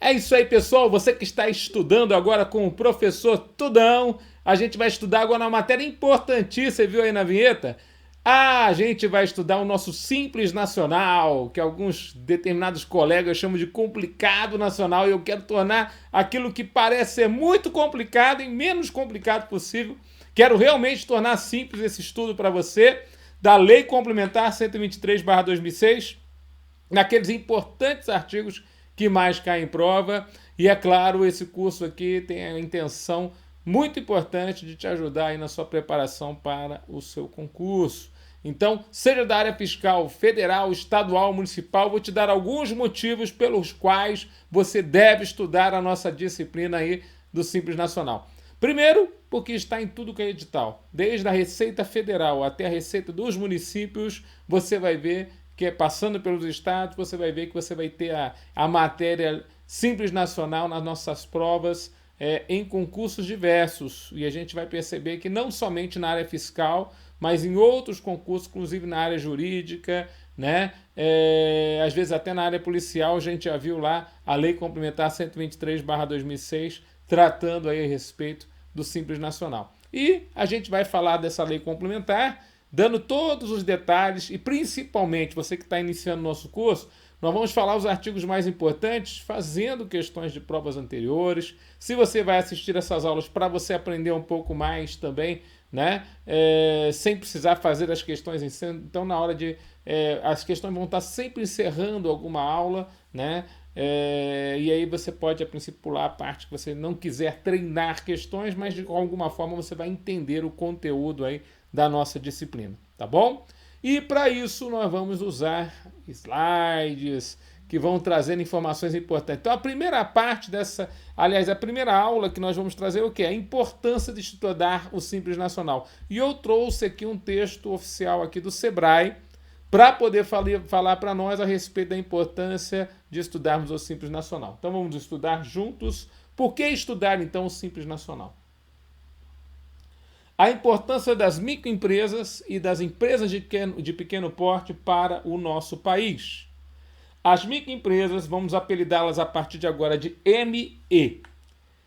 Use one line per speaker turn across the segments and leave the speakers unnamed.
É isso aí, pessoal. Você que está estudando agora com o professor Tudão, a gente vai estudar agora uma matéria importantíssima, você viu aí na vinheta? A gente vai estudar o nosso Simples Nacional, que alguns determinados colegas chamam de complicado nacional, e eu quero tornar aquilo que parece ser muito complicado em menos complicado possível. Quero realmente tornar simples esse estudo para você, da Lei Complementar 123/2006, naqueles importantes artigos que mais caem em prova. E é claro, esse curso aqui tem a intenção muito importante de te ajudar aí na sua preparação para o seu concurso. Então, seja da área fiscal, federal, estadual, municipal, vou te dar alguns motivos pelos quais você deve estudar a nossa disciplina aí do Simples Nacional. Primeiro, porque está em tudo que é edital. Desde a Receita Federal até a Receita dos municípios, você vai ver que passando pelos estados, você vai ver que você vai ter a matéria Simples Nacional nas nossas provas em concursos diversos. E a gente vai perceber que não somente na área fiscal, mas em outros concursos, inclusive na área jurídica, né? Às vezes até na área policial, a gente já viu lá a Lei Complementar 123/2006 tratando aí a respeito do Simples Nacional. E a gente vai falar dessa lei complementar, dando todos os detalhes e principalmente você que está iniciando o nosso curso, nós vamos falar os artigos mais importantes, fazendo questões de provas anteriores. Se você vai assistir essas aulas para você aprender um pouco mais também, né? Sem precisar fazer as questões em cena. Então, na hora de... as questões vão estar sempre encerrando alguma aula, né? E aí você pode, a princípio, pular a parte que você não quiser treinar questões, mas de alguma forma você vai entender o conteúdo aí da nossa disciplina, tá bom? E para isso nós vamos usar slides que vão trazer informações importantes. Então a primeira parte dessa, aliás, a primeira aula que nós vamos trazer é o quê? A importância de estudar o Simples Nacional. E eu trouxe aqui um texto oficial aqui do Sebrae para poder falar para nós a respeito da importância de estudarmos o Simples Nacional. Então vamos estudar juntos. Por que estudar então o Simples Nacional? A importância das microempresas e das empresas de pequeno porte para o nosso país. As microempresas, vamos apelidá-las a partir de agora de ME.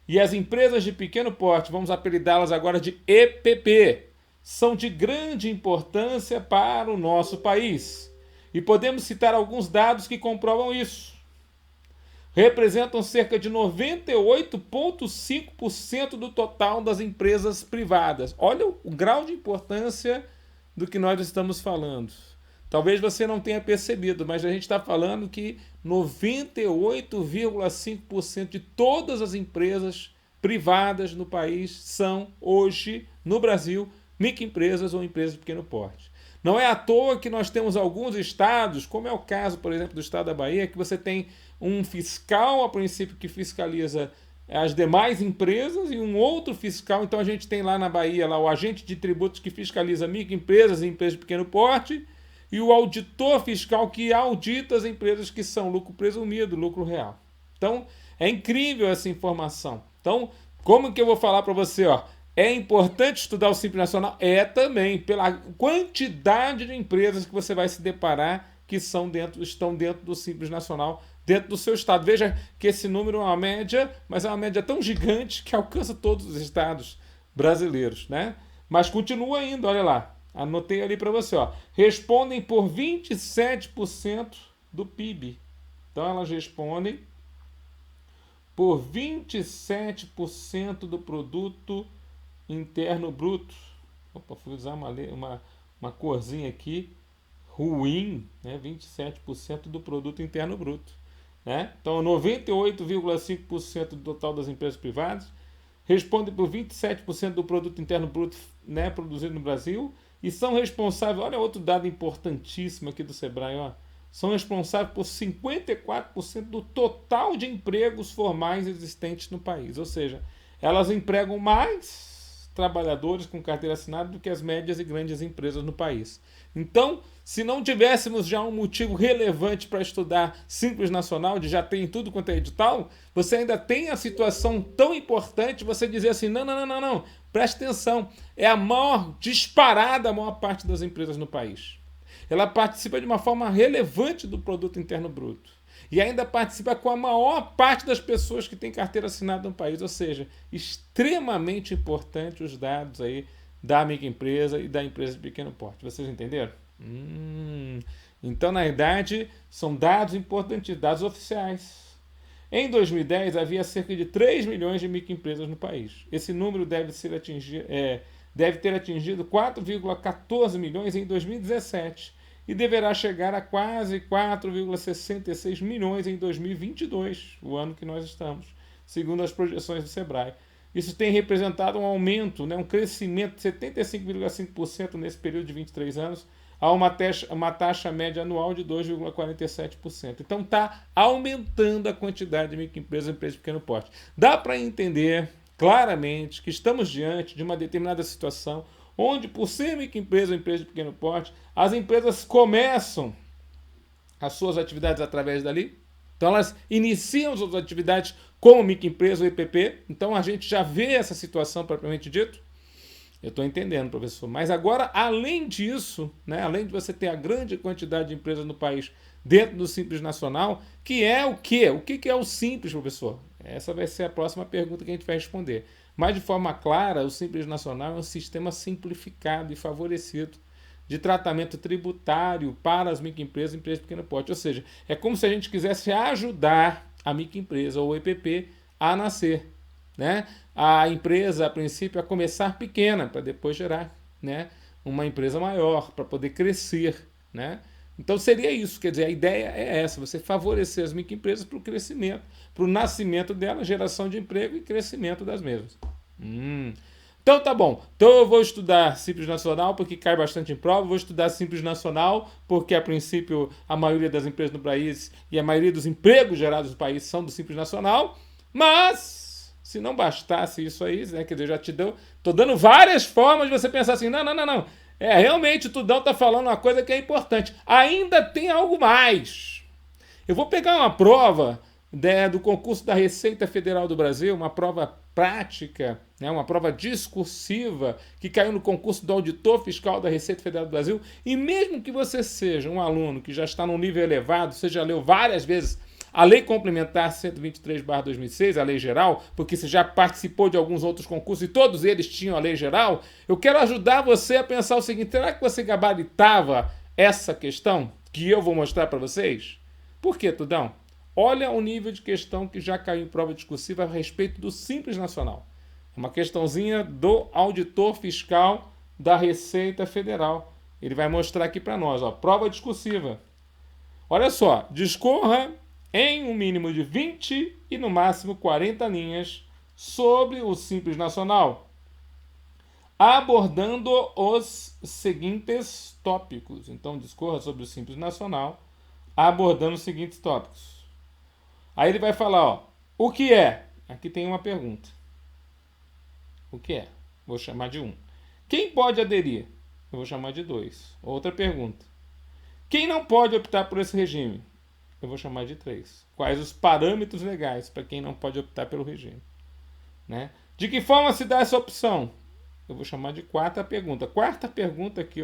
E as empresas de pequeno porte, vamos apelidá-las agora de EPP. São de grande importância para o nosso país. E podemos citar alguns dados que comprovam isso. Representam cerca de 98,5% do total das empresas privadas. Olha o grau de importância do que nós estamos falando. Talvez você não tenha percebido, mas a gente está falando que 98,5% de todas as empresas privadas no país são, hoje, no Brasil, microempresas ou empresas de pequeno porte. Não é à toa que nós temos alguns estados, como é o caso, por exemplo, do estado da Bahia, que você tem um fiscal, a princípio, que fiscaliza as demais empresas e um outro fiscal. Então a gente tem lá na Bahia lá, o agente de tributos que fiscaliza microempresas e empresas de pequeno porte e o auditor fiscal que audita as empresas que são lucro presumido, lucro real. Então é incrível essa informação. Então, como que eu vou falar para você, ó? É importante estudar o Simples Nacional? É também, pela quantidade de empresas que você vai se deparar que estão dentro do Simples Nacional, dentro do seu estado. Veja que esse número é uma média, mas é uma média tão gigante que alcança todos os estados brasileiros, né? Mas continua indo, olha lá. Anotei ali para você, ó. Respondem por 27% do PIB. Então elas respondem por 27% do produto interno bruto. Opa, fui usar uma corzinha aqui ruim, né? 27% do produto interno bruto, né? Então 98,5% do total das empresas privadas respondem por 27% do produto interno bruto, né, produzido no Brasil e são responsáveis, olha outro dado importantíssimo aqui do Sebrae, ó, são responsáveis por 54% do total de empregos formais existentes no país, ou seja, elas empregam mais trabalhadores com carteira assinada do que as médias e grandes empresas no país. Então, se não tivéssemos já um motivo relevante para estudar Simples Nacional, de já ter em tudo quanto é edital, você ainda tem a situação tão importante, você dizer assim, não, preste atenção, é a maior disparada, a maior parte das empresas no país. ela participa de uma forma relevante do produto interno bruto. E ainda participa com a maior parte das pessoas que têm carteira assinada no país. Ou seja, extremamente importante os dados aí da microempresa e da empresa de pequeno porte. Vocês entenderam? Então, na verdade, são dados importantes, dados oficiais. Em 2010, havia cerca de 3 milhões de microempresas no país. Esse número deve ter atingido 4,14 milhões em 2017 e deverá chegar a quase 4,66 milhões em 2022, o ano que nós estamos, segundo as projeções do Sebrae. Isso tem representado um aumento, um crescimento de 75,5% nesse período de 23 anos, a uma taxa média anual de 2,47%. Então está aumentando a quantidade de microempresas e empresas de pequeno porte. Dá para entender claramente que estamos diante de uma determinada situação onde, por ser microempresa ou empresa de pequeno porte, as empresas começam as suas atividades através dali. Então elas iniciam suas atividades como microempresa ou EPP. Então a gente já vê essa situação propriamente dito. Eu estou entendendo, professor. Mas agora, além disso, além de você ter a grande quantidade de empresas no país dentro do Simples Nacional, que é o quê? O que é o Simples, professor? Essa vai ser a próxima pergunta que a gente vai responder. Mas, de forma clara, o Simples Nacional é um sistema simplificado e favorecido de tratamento tributário para as microempresas e empresas de pequeno porte. Ou seja, é como se a gente quisesse ajudar a microempresa ou o EPP a nascer. A empresa, a princípio, a começar pequena, para depois gerar uma empresa maior, para poder crescer. Então seria isso, quer dizer, a ideia é essa, você favorecer as microempresas para o crescimento, para o nascimento delas, geração de emprego e crescimento das mesmas. Então tá bom, então eu vou estudar Simples Nacional porque cai bastante em prova, vou estudar Simples Nacional porque a princípio a maioria das empresas do país e a maioria dos empregos gerados no país são do Simples Nacional, mas se não bastasse isso aí, quer dizer, eu já tô dando várias formas de você pensar assim, não. Realmente o Tudão está falando uma coisa que é importante. Ainda tem algo mais. Eu vou pegar uma prova do concurso da Receita Federal do Brasil, uma prova prática, uma prova discursiva, que caiu no concurso do auditor fiscal da Receita Federal do Brasil, e mesmo que você seja um aluno que já está num nível elevado, você já leu várias vezes a Lei Complementar 123/2006, a Lei Geral, porque você já participou de alguns outros concursos e todos eles tinham a Lei Geral, eu quero ajudar você a pensar o seguinte, será que você gabaritava essa questão que eu vou mostrar para vocês? Por quê, Tudão? Olha o nível de questão que já caiu em prova discursiva a respeito do Simples Nacional. É uma questãozinha do auditor fiscal da Receita Federal. Ele vai mostrar aqui para nós, prova discursiva. Olha só, discorra em um mínimo de 20 e no máximo 40 linhas sobre o Simples Nacional, abordando os seguintes tópicos. Então, discorra sobre o Simples Nacional, abordando os seguintes tópicos. Aí ele vai falar, o que é? Aqui tem uma pergunta. O que é? Vou chamar de 1. Quem pode aderir? Eu vou chamar de 2. Outra pergunta. Quem não pode optar por esse regime? Eu vou chamar de 3. Quais os parâmetros legais para quem não pode optar pelo regime? De que forma se dá essa opção? Eu vou chamar de 4ª pergunta. 4ª pergunta aqui,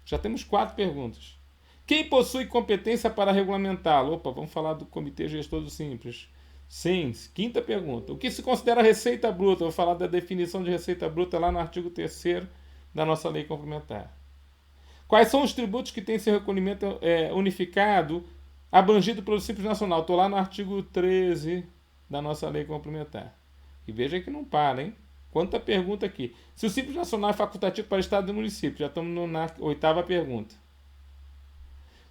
já temos 4 perguntas. Quem possui competência para regulamentá-lo? Opa, vamos falar do Comitê Gestor do Simples. Sim, 5ª pergunta. O que se considera receita bruta? Eu vou falar da definição de receita bruta lá no artigo 3º da nossa lei complementar. Quais são os tributos que têm seu recolhimento unificado abrangido pelo Simples Nacional? Estou lá no artigo 13 da nossa lei complementar. E veja que não para, hein? Quanta pergunta aqui. Se o Simples Nacional é facultativo para Estado e município, já estamos na 8ª pergunta.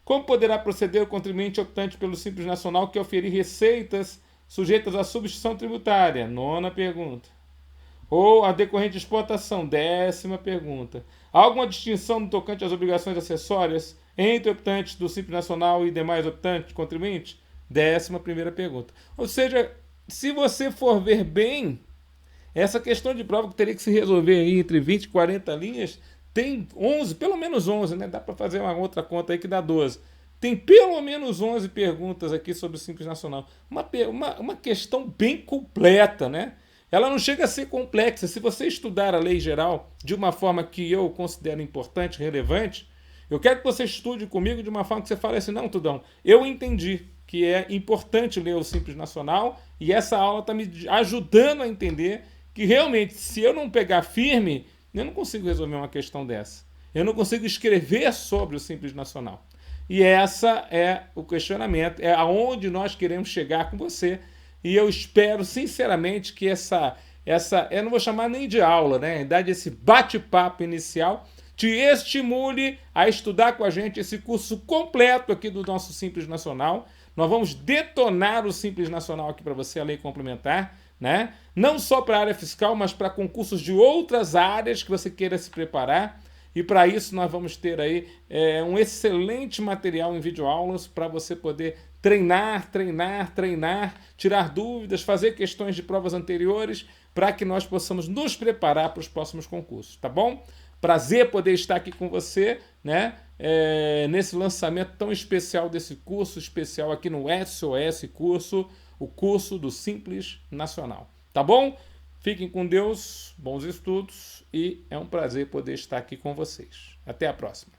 Como poderá proceder o contribuinte optante pelo Simples Nacional que oferir receitas sujeitas à substituição tributária? 9ª pergunta. Ou a decorrente de exportação? 10ª pergunta. Há alguma distinção no tocante às obrigações acessórias entre optantes do Simples Nacional e demais optantes, contribuintes? 11ª pergunta. Ou seja, se você for ver bem, essa questão de prova que teria que se resolver aí entre 20 e 40 linhas, tem 11, pelo menos 11, Dá para fazer uma outra conta aí que dá 12. Tem pelo menos 11 perguntas aqui sobre o Simples Nacional. Uma questão bem completa, Ela não chega a ser complexa. Se você estudar a lei geral de uma forma que eu considero importante, relevante, Eu quero que você estude comigo de uma forma que você fale assim, não, Tudão, eu entendi que é importante ler o Simples Nacional e essa aula está me ajudando a entender que realmente, se eu não pegar firme, eu não consigo resolver uma questão dessa. Eu não consigo escrever sobre o Simples Nacional. E essa é o questionamento, é aonde nós queremos chegar com você. E eu espero, sinceramente, que eu não vou chamar nem de aula, né? Na verdade, esse bate-papo inicial te estimule a estudar com a gente esse curso completo aqui do nosso Simples Nacional. Nós vamos detonar o Simples Nacional aqui para você, a lei complementar, né? Não só para a área fiscal, mas para concursos de outras áreas que você queira se preparar. E para isso nós vamos ter aí um excelente material em videoaulas para você poder treinar, tirar dúvidas, fazer questões de provas anteriores para que nós possamos nos preparar para os próximos concursos, tá bom? Prazer poder estar aqui com você, né? Nesse lançamento tão especial desse curso especial aqui no SOS Curso, o curso do Simples Nacional, tá bom? Fiquem com Deus, bons estudos e é um prazer poder estar aqui com vocês. Até a próxima.